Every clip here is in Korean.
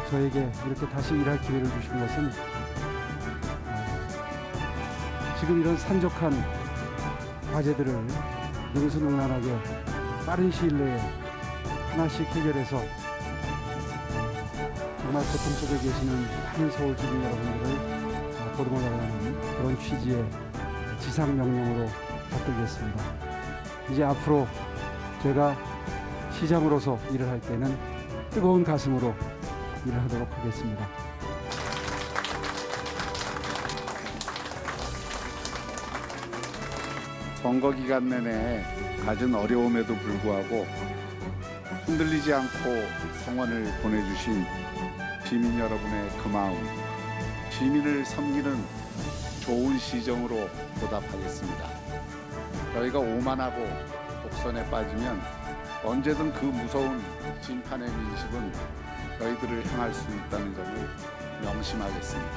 저에게 이렇게 다시 일할 기회를 주신 것은 지금 이런 산적한 과제들을 능수능란하게 빠른 시일 내에 하나씩 해결해서 정말 고통 속에 계시는 많은 서울 주민 여러분들을 보듬어달라는 그런 취지의 지상명령으로 받들겠습니다. 이제 앞으로 제가 시장으로서 일을 할 때는 뜨거운 가슴으로 일을 하도록 하겠습니다. 선거 기간 내내 갖은 어려움에도 불구하고 흔들리지 않고 성원을 보내주신 시민 여러분의 그 마음, 시민을 섬기는 좋은 시정으로 보답하겠습니다. 저희가 오만하고 독선에 빠지면 언제든 그 무서운 심판의 민식은 저희들을 향할 수 있다는 점을 명심하겠습니다.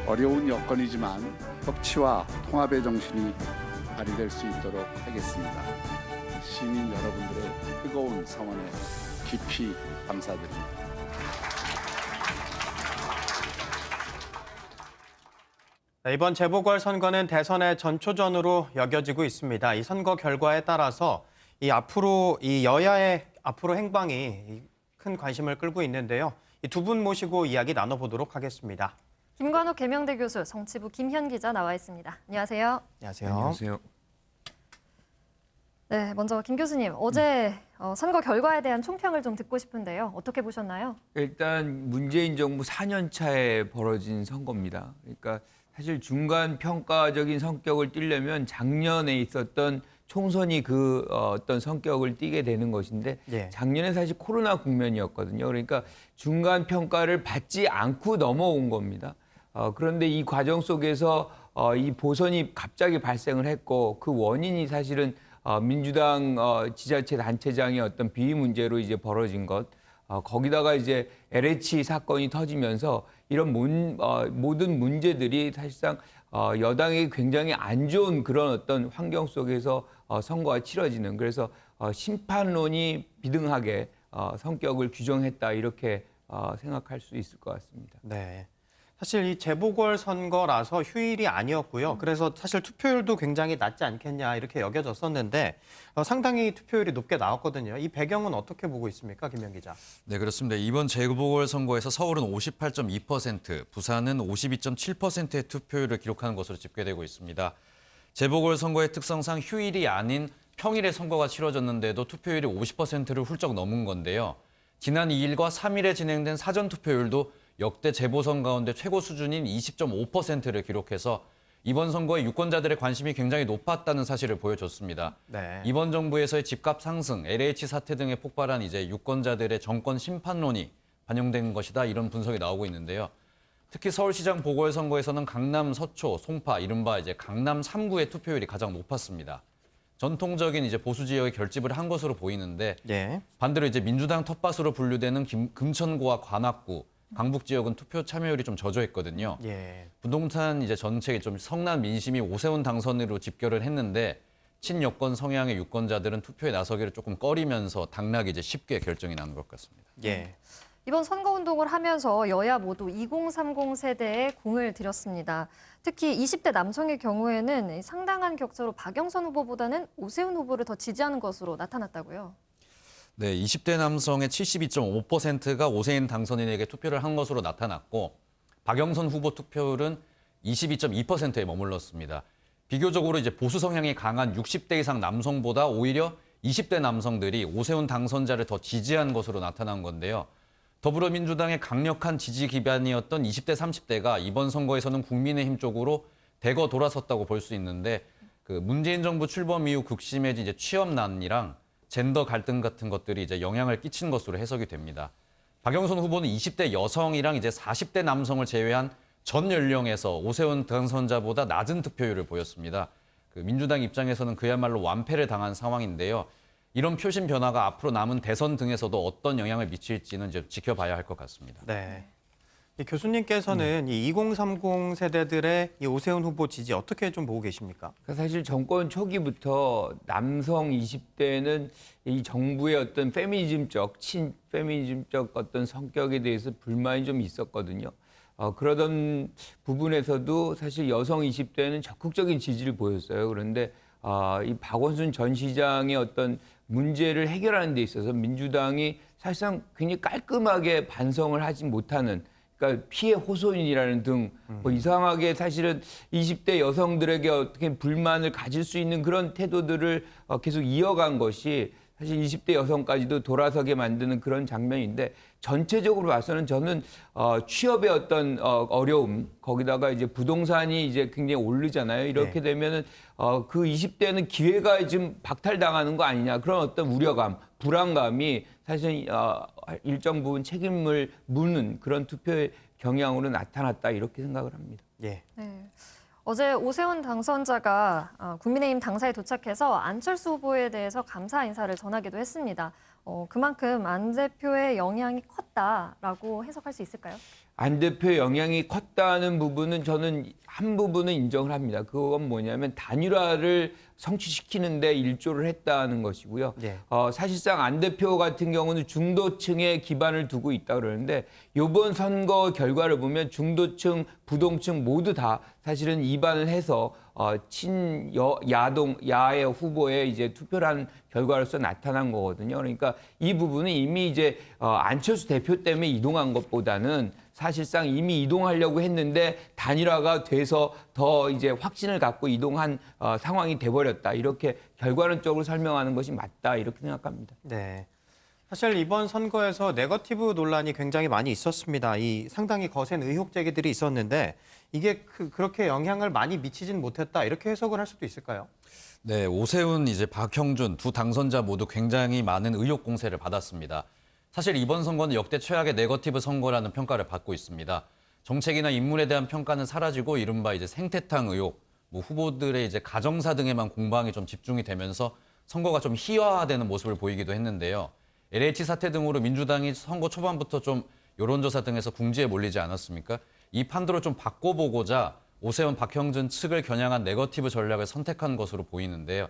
어려운 여건이지만 협치와 통합의 정신이 발휘될 수 있도록 하겠습니다. 시민 여러분들의 뜨거운 성원에 깊이 감사드립니다. 이번 재보궐선거는 대선의 전초전으로 여겨지고 있습니다. 이 선거 결과에 따라서 이 여야의 앞으로 행방이 큰 관심을 끌고 있는데요. 이 두 분 모시고 이야기 나눠보도록 하겠습니다. 김관욱 계명대 교수, 정치부 김현 기자 나와 있습니다. 안녕하세요. 안녕하세요. 안녕하세요. 네, 먼저 김 교수님, 어제 선거 결과에 대한 총평을 좀 듣고 싶은데요. 어떻게 보셨나요? 일단 문재인 정부 4년 차에 벌어진 선거입니다. 그러니까 사실 중간 평가적인 성격을 띠려면 작년에 있었던 총선이 그 어떤 성격을 띠게 되는 것인데 작년에 사실 코로나 국면이었거든요. 그러니까 중간 평가를 받지 않고 넘어온 겁니다. 그런데 이 과정 속에서 이 보선이 갑자기 발생을 했고 그 원인이 사실은 민주당 지자체 단체장의 어떤 비위 문제로 이제 벌어진 것, 거기다가 이제 LH 사건이 터지면서 이런 모든 문제들이 사실상 여당이 굉장히 안 좋은 그런 어떤 환경 속에서 선거가 치러지는, 그래서 심판론이 비등하게 성격을 규정했다, 이렇게 생각할 수 있을 것 같습니다. 네. 사실 이 재보궐선거라서 휴일이 아니었고요. 그래서 사실 투표율도 굉장히 낮지 않겠냐 이렇게 여겨졌었는데 상당히 투표율이 높게 나왔거든요. 이 배경은 어떻게 보고 있습니까, 김현 기자? 네, 그렇습니다. 이번 재보궐선거에서 서울은 58.2%, 부산은 52.7%의 투표율을 기록하는 것으로 집계되고 있습니다. 재보궐선거의 특성상 휴일이 아닌 평일에 선거가 치러졌는데도 투표율이 50%를 훌쩍 넘은 건데요. 지난 2일과 3일에 진행된 사전투표율도 역대 재보선 가운데 최고 수준인 20.5%를 기록해서 이번 선거에 유권자들의 관심이 굉장히 높았다는 사실을 보여줬습니다. 네. 이번 정부에서의 집값 상승, LH 사태 등에 폭발한 이제 유권자들의 정권 심판론이 반영된 것이다, 이런 분석이 나오고 있는데요. 특히 서울시장 보궐선거에서는 강남 서초, 송파, 이른바 이제 강남 3구의 투표율이 가장 높았습니다. 전통적인 이제 보수 지역의 결집을 한 것으로 보이는데 반대로 이제 민주당 텃밭으로 분류되는 금천구와 관악구, 강북 지역은 투표 참여율이 좀 저조했거든요. 부동산 이제 정책에 좀 성난 민심이 오세훈 당선으로 집결을 했는데 친여권 성향의 유권자들은 투표에 나서기를 조금 꺼리면서 당락이 이제 쉽게 결정이 난 것 같습니다. 이번 선거운동을 하면서 여야 모두 2030 세대에 공을 들였습니다. 특히 20대 남성의 경우에는 상당한 격차로 박영선 후보보다는 오세훈 후보를 더 지지하는 것으로 나타났다고요. 네, 20대 남성의 72.5%가 오세훈 당선인에게 투표를 한 것으로 나타났고 박영선 후보 투표율은 22.2%에 머물렀습니다. 비교적으로 이제 보수 성향이 강한 60대 이상 남성보다 오히려 20대 남성들이 오세훈 당선자를 더 지지한 것으로 나타난 건데요. 더불어민주당의 강력한 지지 기반이었던 20대, 30대가 이번 선거에서는 국민의힘 쪽으로 대거 돌아섰다고 볼 수 있는데 그 문재인 정부 출범 이후 극심해진 이제 취업난이랑 젠더 갈등 같은 것들이 이제 영향을 끼친 것으로 해석이 됩니다. 박영선 후보는 20대 여성이랑 이제 40대 남성을 제외한 전 연령에서 오세훈 당선자보다 낮은 득표율을 보였습니다. 그 민주당 입장에서는 그야말로 완패를 당한 상황인데요. 이런 표심 변화가 앞으로 남은 대선 등에서도 어떤 영향을 미칠지는 이제 지켜봐야 할 것 같습니다. 네. 이 교수님께서는 이 2030 세대들의 이 오세훈 후보 지지 어떻게 좀 보고 계십니까? 그러니까 사실 정권 초기부터 남성 20대는 이 정부의 어떤 페미니즘적, 친페미니즘적 어떤 성격에 대해서 불만이 좀 있었거든요. 그러던 부분에서도 사실 여성 20대는 적극적인 지지를 보였어요. 그런데 이 박원순 전 시장의 어떤 문제를 해결하는 데 있어서 민주당이 사실상 굉장히 깔끔하게 반성을 하지 못하는, 그러니까 피해 호소인이라는 등 뭐 이상하게 사실은 20대 여성들에게 어떻게 불만을 가질 수 있는 그런 태도들을 계속 이어간 것이 사실 20대 여성까지도 돌아서게 만드는 그런 장면인데, 전체적으로 봐서는 저는 취업의 어떤 어려움, 거기다가 이제 부동산이 이제 굉장히 오르잖아요. 이렇게 되면은 그 20대는 기회가 지금 박탈당하는 거 아니냐, 그런 어떤 우려감, 불안감이 사실 일정 부분 책임을 묻는 그런 투표의 경향으로 나타났다, 이렇게 생각을 합니다. 예. 네. 어제 오세훈 당선자가 국민의힘 당사에 도착해서 안철수 후보에 대해서 감사 인사를 전하기도 했습니다. 그만큼 안 대표의 영향이 컸다라고 해석할 수 있을까요? 안 대표의 영향이 컸다는 부분은 저는 한 부분은 인정을 합니다. 그건 뭐냐면 단일화를 성취시키는데 일조를 했다는 것이고요. 네. 사실상 안 대표 같은 경우는 중도층에 기반을 두고 있다 그러는데, 이번 선거 결과를 보면 중도층, 부동층 모두 다 사실은 이반을 해서 야의 후보에 이제 투표를 한 결과로서 나타난 거거든요. 그러니까 이 부분은 이미 이제 안철수 대표 때문에 이동한 것보다는 사실상 이미 이동하려고 했는데 단일화가 돼서 더 이제 확신을 갖고 이동한 상황이 돼버렸다, 이렇게 결과론적으로 설명하는 것이 맞다, 이렇게 생각합니다. 네. 사실 이번 선거에서 네거티브 논란이 굉장히 많이 있었습니다. 이 상당히 거센 의혹 제기들이 있었는데 이게 그렇게 영향을 많이 미치진 못했다, 이렇게 해석을 할 수도 있을까요? 네, 오세훈, 이제 박형준 두 당선자 모두 굉장히 많은 의혹 공세를 받았습니다. 사실 이번 선거는 역대 최악의 네거티브 선거라는 평가를 받고 있습니다. 정책이나 인물에 대한 평가는 사라지고 이른바 이제 생태탕 의혹, 뭐 후보들의 이제 가정사 등에만 공방이 좀 집중이 되면서 선거가 좀 희화화되는 모습을 보이기도 했는데요. LH 사태 등으로 민주당이 선거 초반부터 좀 여론조사 등에서 궁지에 몰리지 않았습니까? 이 판도를 좀 바꿔보고자 오세훈, 박형준 측을 겨냥한 네거티브 전략을 선택한 것으로 보이는데요.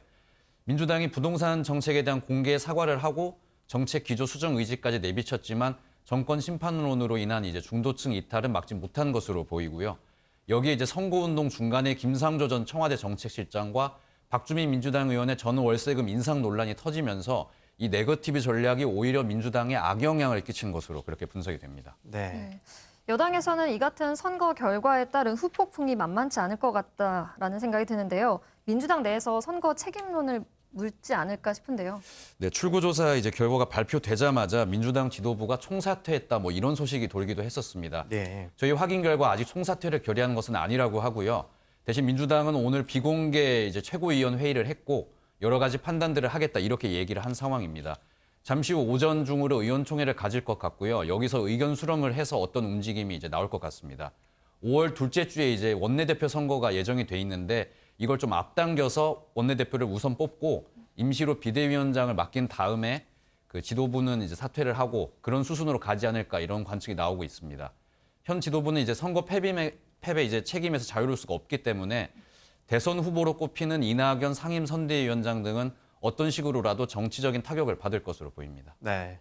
민주당이 부동산 정책에 대한 공개 사과를 하고 정책 기조 수정 의지까지 내비쳤지만 정권 심판론으로 인한 이제 중도층 이탈은 막지 못한 것으로 보이고요. 여기에 이제 선거운동 중간에 김상조 전 청와대 정책실장과 박주민 민주당 의원의 전 월세금 인상 논란이 터지면서 이 네거티브 전략이 오히려 민주당에 악영향을 끼친 것으로 그렇게 분석이 됩니다. 네. 여당에서는 이 같은 선거 결과에 따른 후폭풍이 만만치 않을 것 같다라는 생각이 드는데요. 민주당 내에서 선거 책임론을 물지 않을까 싶은데요. 네, 출구조사 이제 결과가 발표되자마자 민주당 지도부가 총사퇴했다, 뭐 이런 소식이 돌기도 했었습니다. 네. 저희 확인 결과 아직 총사퇴를 결의한 것은 아니라고 하고요. 대신 민주당은 오늘 비공개 이제 최고위원 회의를 했고 여러 가지 판단들을 하겠다, 이렇게 얘기를 한 상황입니다. 잠시 후 오전 중으로 의원총회를 가질 것 같고요. 여기서 의견 수렴을 해서 어떤 움직임이 이제 나올 것 같습니다. 5월 둘째 주에 이제 원내대표 선거가 예정이 돼 있는데 이걸 좀 앞당겨서 원내대표를 우선 뽑고 임시로 비대위원장을 맡긴 다음에 그 지도부는 이제 사퇴를 하고 그런 수순으로 가지 않을까, 이런 관측이 나오고 있습니다. 현 지도부는 이제 선거 패배 이제 책임에서 자유로울 수가 없기 때문에 대선 후보로 꼽히는 이낙연 상임선대위원장 등은 어떤 식으로라도 정치적인 타격을 받을 것으로 보입니다. 네.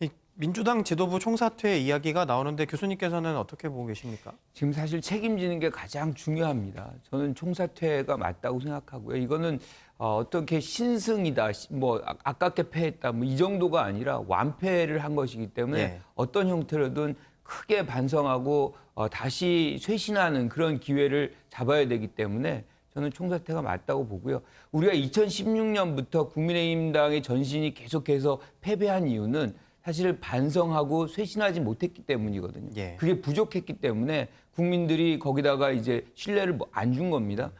이 민주당 지도부 총사퇴 이야기가 나오는데 교수님께서는 어떻게 보고 계십니까? 지금 사실 책임지는 게 가장 중요합니다. 저는 총사퇴가 맞다고 생각하고요. 이거는 어떻게 신승이다, 뭐 아깝게 패했다, 뭐 이 정도가 아니라 완패를 한 것이기 때문에 네. 어떤 형태로든 크게 반성하고 다시 쇄신하는 그런 기회를 잡아야 되기 때문에 저는 총사퇴가 맞다고 보고요. 우리가 2016년부터 국민의힘당의 전신이 계속해서 패배한 이유는 사실 반성하고 쇄신하지 못했기 때문이거든요. 예. 그게 부족했기 때문에 국민들이 거기다가 이제 신뢰를 안 준 겁니다.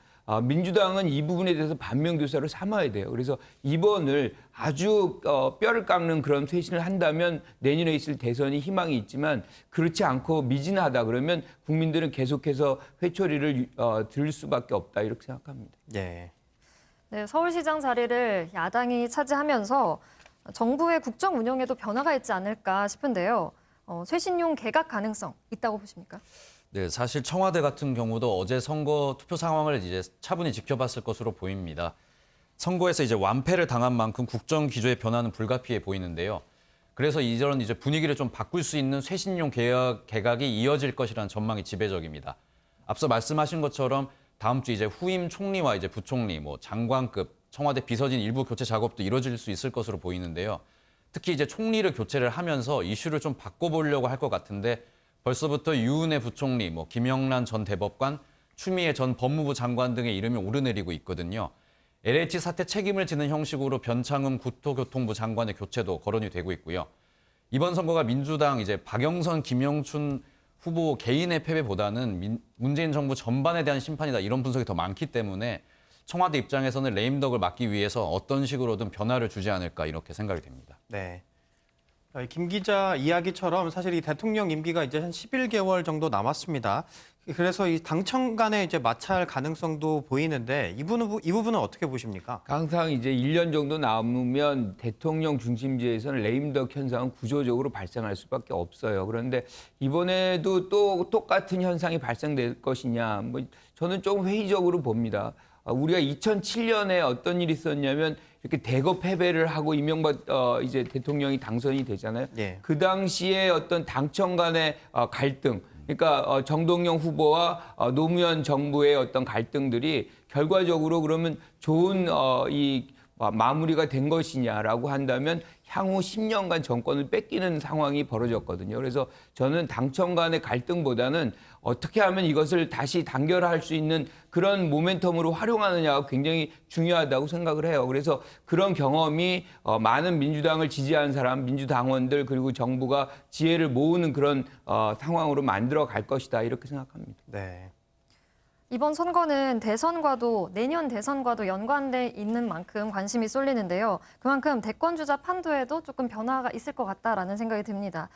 민주당은 이 부분에 대해서 반면교사를 삼아야 돼요. 그래서 이번을 아주 뼈를 깎는 그런 쇄신을 한다면 내년에 있을 대선이 희망이 있지만, 그렇지 않고 미진하다 그러면 국민들은 계속해서 회초리를 들 수밖에 없다, 이렇게 생각합니다. 네. 네, 서울시장 자리를 야당이 차지하면서 정부의 국정 운영에도 변화가 있지 않을까 싶은데요. 쇄신용 개각 가능성 있다고 보십니까? 네, 사실 청와대 같은 경우도 어제 선거 투표 상황을 이제 차분히 지켜봤을 것으로 보입니다. 선거에서 이제 완패를 당한 만큼 국정 기조의 변화는 불가피해 보이는데요. 그래서 이런 이제 분위기를 좀 바꿀 수 있는 쇄신용 개각이 이어질 것이라는 전망이 지배적입니다. 앞서 말씀하신 것처럼 다음 주 이제 후임 총리와 이제 부총리, 장관급, 청와대 비서진 일부 교체 작업도 이루어질 수 있을 것으로 보이는데요. 특히 이제 총리를 교체를 하면서 이슈를 좀 바꿔보려고 할 것 같은데 벌써부터 유은혜 부총리, 김영란 전 대법관, 추미애 전 법무부 장관 등의 이름이 오르내리고 있거든요. LH 사태 책임을 지는 형식으로 변창흠 국토교통부 장관의 교체도 거론이 되고 있고요. 이번 선거가 민주당 이제 박영선, 김영춘 후보 개인의 패배보다는 문재인 정부 전반에 대한 심판이다 이런 분석이 더 많기 때문에 청와대 입장에서는 레임덕을 막기 위해서 어떤 식으로든 변화를 주지 않을까 이렇게 생각이 됩니다. 네. 김 기자 이야기처럼 사실 이 대통령 임기가 이제 한 11개월 정도 남았습니다. 그래서 이 당청 간의 이제 마찰 가능성도 보이는데 이 부분은 어떻게 보십니까? 항상 이제 1년 정도 남으면 대통령 중심지에서는 레임덕 현상은 구조적으로 발생할 수밖에 없어요. 그런데 이번에도 또 똑같은 현상이 발생될 것이냐, 저는 조금 회의적으로 봅니다. 우리가 2007년에 어떤 일이 있었냐면 이렇게 대거 패배를 하고 이명박 이제 대통령이 당선이 되잖아요. 예. 그 당시에 어떤 당청 간의 갈등, 그러니까 정동영 후보와 노무현 정부의 어떤 갈등들이 결과적으로 그러면 좋은 이 마무리가 된 것이냐라고 한다면 향후 10년간 정권을 뺏기는 상황이 벌어졌거든요. 그래서 저는 당청 간의 갈등보다는 어떻게 하면 이것을 다시 단결할 수 있는 그런 모멘텀으로 활용하느냐가 굉장히 중요하다고 생각을 해요. 그래서 그런 경험이 많은 민주당을 지지하는 사람, 민주당원들 그리고 정부가 지혜를 모으는 그런 상황으로 만들어 갈 것이다 이렇게 생각합니다. 네. 이번 선거는 대선과도 내년 대선과도 연관돼 있는 만큼 관심이 쏠리는데요. 그만큼 대권주자 판도에도 조금 변화가 있을 것 같다라는 생각이 듭니다.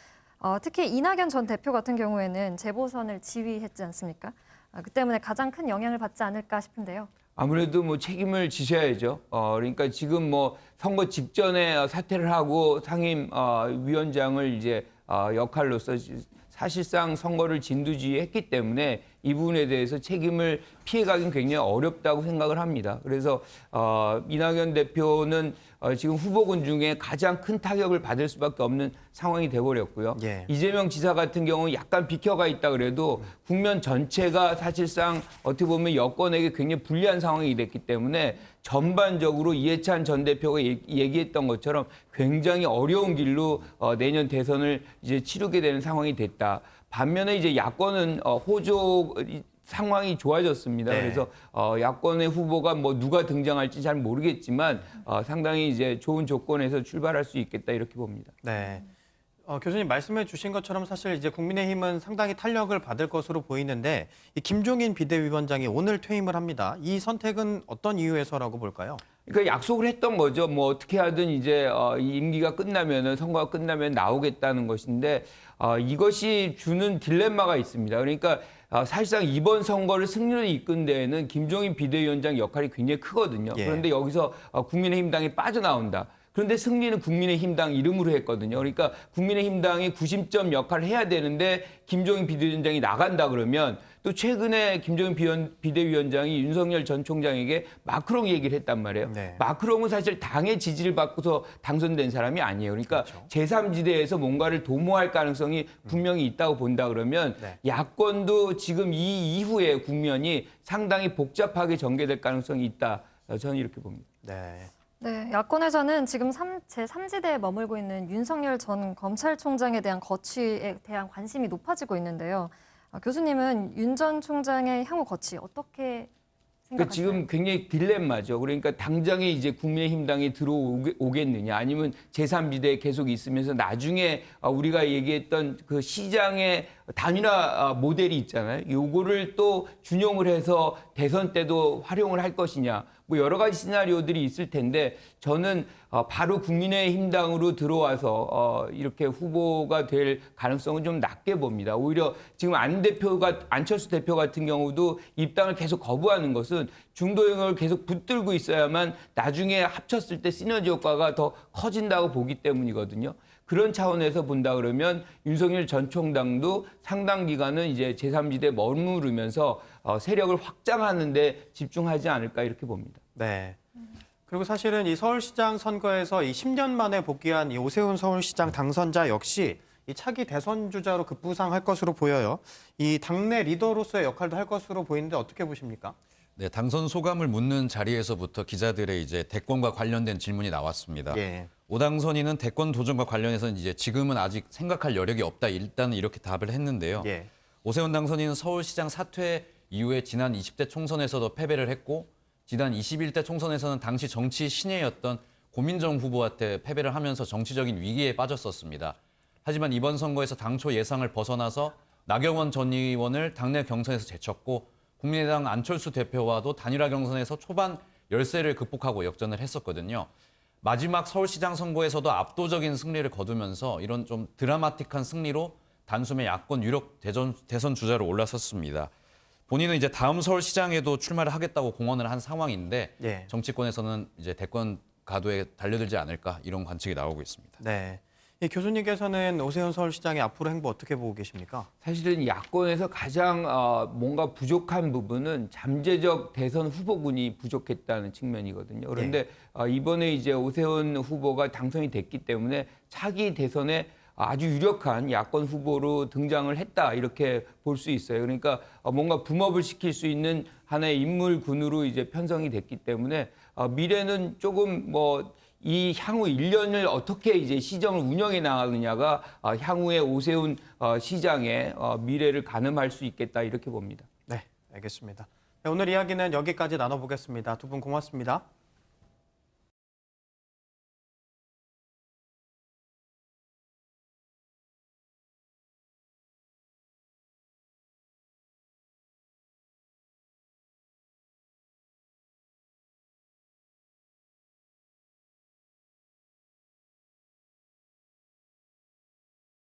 특히 이낙연 전 대표 같은 경우에는 재보선을 지휘했지 않습니까? 그 때문에 가장 큰 영향을 받지 않을까 싶은데요. 아무래도 책임을 지셔야죠. 그러니까 지금 선거 직전에 사퇴를 하고 상임 위원장을 이제 역할로서 사실상 선거를 진두지휘했기 때문에 이 부분에 대해서 책임을 피해가긴 굉장히 어렵다고 생각을 합니다. 그래서 이낙연 대표는 지금 후보군 중에 가장 큰 타격을 받을 수밖에 없는 상황이 돼버렸고요. 예. 이재명 지사 같은 경우는 약간 비켜가 있다 그래도 국면 전체가 사실상 어떻게 보면 여권에게 굉장히 불리한 상황이 됐기 때문에 전반적으로 이해찬 전 대표가 얘기했던 것처럼 굉장히 어려운 길로 내년 대선을 이제 치르게 되는 상황이 됐다. 반면에 이제 야권은 호조 상황이 좋아졌습니다. 네. 그래서 야권의 후보가 누가 등장할지 잘 모르겠지만 상당히 이제 좋은 조건에서 출발할 수 있겠다 이렇게 봅니다. 네. 교수님 말씀해 주신 것처럼 사실 이제 국민의힘은 상당히 탄력을 받을 것으로 보이는데 이 김종인 비대위원장이 오늘 퇴임을 합니다. 이 선택은 어떤 이유에서라고 볼까요? 그러니까 약속을 했던 거죠. 어떻게 하든 이제 이 임기가 끝나면은 선거가 끝나면 나오겠다는 것인데 이것이 주는 딜레마가 있습니다. 그러니까 사실상 이번 선거를 승리로 이끈 데에는 김종인 비대위원장 역할이 굉장히 크거든요. 예. 그런데 여기서 국민의힘당이 빠져나온다. 그런데 승리는 국민의힘당 이름으로 했거든요. 그러니까 국민의힘당이 구심점 역할을 해야 되는데 김종인 비대위원장이 나간다 그러면 또 최근에 김종인 비대위원장이 윤석열 전 총장에게 마크롱 얘기를 했단 말이에요. 네. 마크롱은 사실 당의 지지를 받고서 당선된 사람이 아니에요. 그러니까 그렇죠. 제3지대에서 뭔가를 도모할 가능성이 분명히 있다고 본다 그러면 네. 야권도 지금 이 이후에 국면이 상당히 복잡하게 전개될 가능성이 있다. 저는 이렇게 봅니다. 네. 네, 야권에서는 지금 제3지대에 머물고 있는 윤석열 전 검찰총장에 대한 거취에 대한 관심이 높아지고 있는데요. 교수님은 윤 전 총장의 향후 거취 어떻게 그러니까 생각하세요? 지금 굉장히 딜레마죠. 그러니까 당장에 이제 국민의힘당이 들어오겠느냐 아니면 제3지대에 계속 있으면서 나중에 우리가 얘기했던 그 시장의 단일화 모델이 있잖아요. 요거를 또 준용을 해서 대선 때도 활용을 할 것이냐. 여러 가지 시나리오들이 있을 텐데 저는 바로 국민의힘당으로 들어와서 이렇게 후보가 될 가능성은 좀 낮게 봅니다. 오히려 지금 안철수 대표 같은 경우도 입당을 계속 거부하는 것은 중도 영역을 계속 붙들고 있어야만 나중에 합쳤을 때 시너지 효과가 더 커진다고 보기 때문이거든요. 그런 차원에서 본다 그러면 윤석열 전 총장도 상당 기간은 이제 제3지대에 머무르면서 세력을 확장하는 데 집중하지 않을까 이렇게 봅니다. 네. 그리고 사실은 이 서울시장 선거에서 이 10년 만에 복귀한 이 오세훈 서울시장 당선자 역시 이 차기 대선 주자로 급부상할 것으로 보여요. 이 당내 리더로서의 역할도 할 것으로 보이는데 어떻게 보십니까? 네, 당선 소감을 묻는 자리에서부터 기자들의 이제 대권과 관련된 질문이 나왔습니다. 예. 오 당선인은 대권 도전과 관련해서는 이제 지금은 아직 생각할 여력이 없다. 일단은 이렇게 답을 했는데요. 예. 오세훈 당선인은 서울시장 사퇴 이후에 지난 20대 총선에서도 패배를 했고 지난 21대 총선에서는 당시 정치 신예였던 고민정 후보한테 패배를 하면서 정치적인 위기에 빠졌었습니다. 하지만 이번 선거에서 당초 예상을 벗어나서 나경원 전 의원을 당내 경선에서 제쳤고 국민의당 안철수 대표와도 단일화 경선에서 초반 열세를 극복하고 역전을 했었거든요. 마지막 서울시장 선거에서도 압도적인 승리를 거두면서 이런 좀 드라마틱한 승리로 단숨에 야권 유력 대선 주자로 올라섰습니다. 본인은 이제 다음 서울시장에도 출마를 하겠다고 공언을 한 상황인데 예. 정치권에서는 이제 대권 가도에 달려들지 않을까 이런 관측이 나오고 있습니다. 네. 이 교수님께서는 오세훈 서울시장의 앞으로 행보 어떻게 보고 계십니까? 사실은 야권에서 가장 뭔가 부족한 부분은 잠재적 대선 후보군이 부족했다는 측면이거든요. 그런데 이번에 이제 오세훈 후보가 당선이 됐기 때문에 차기 대선에 아주 유력한 야권 후보로 등장을 했다 이렇게 볼 수 있어요. 그러니까 뭔가 붐업을 시킬 수 있는 하나의 인물군으로 이제 편성이 됐기 때문에 미래는 조금 이 향후 1년을 어떻게 이제 시정을 운영해 나가느냐가 향후의 오세훈 시장의 미래를 가늠할 수 있겠다 이렇게 봅니다. 네, 알겠습니다. 네, 오늘 이야기는 여기까지 나눠보겠습니다. 두 분 고맙습니다.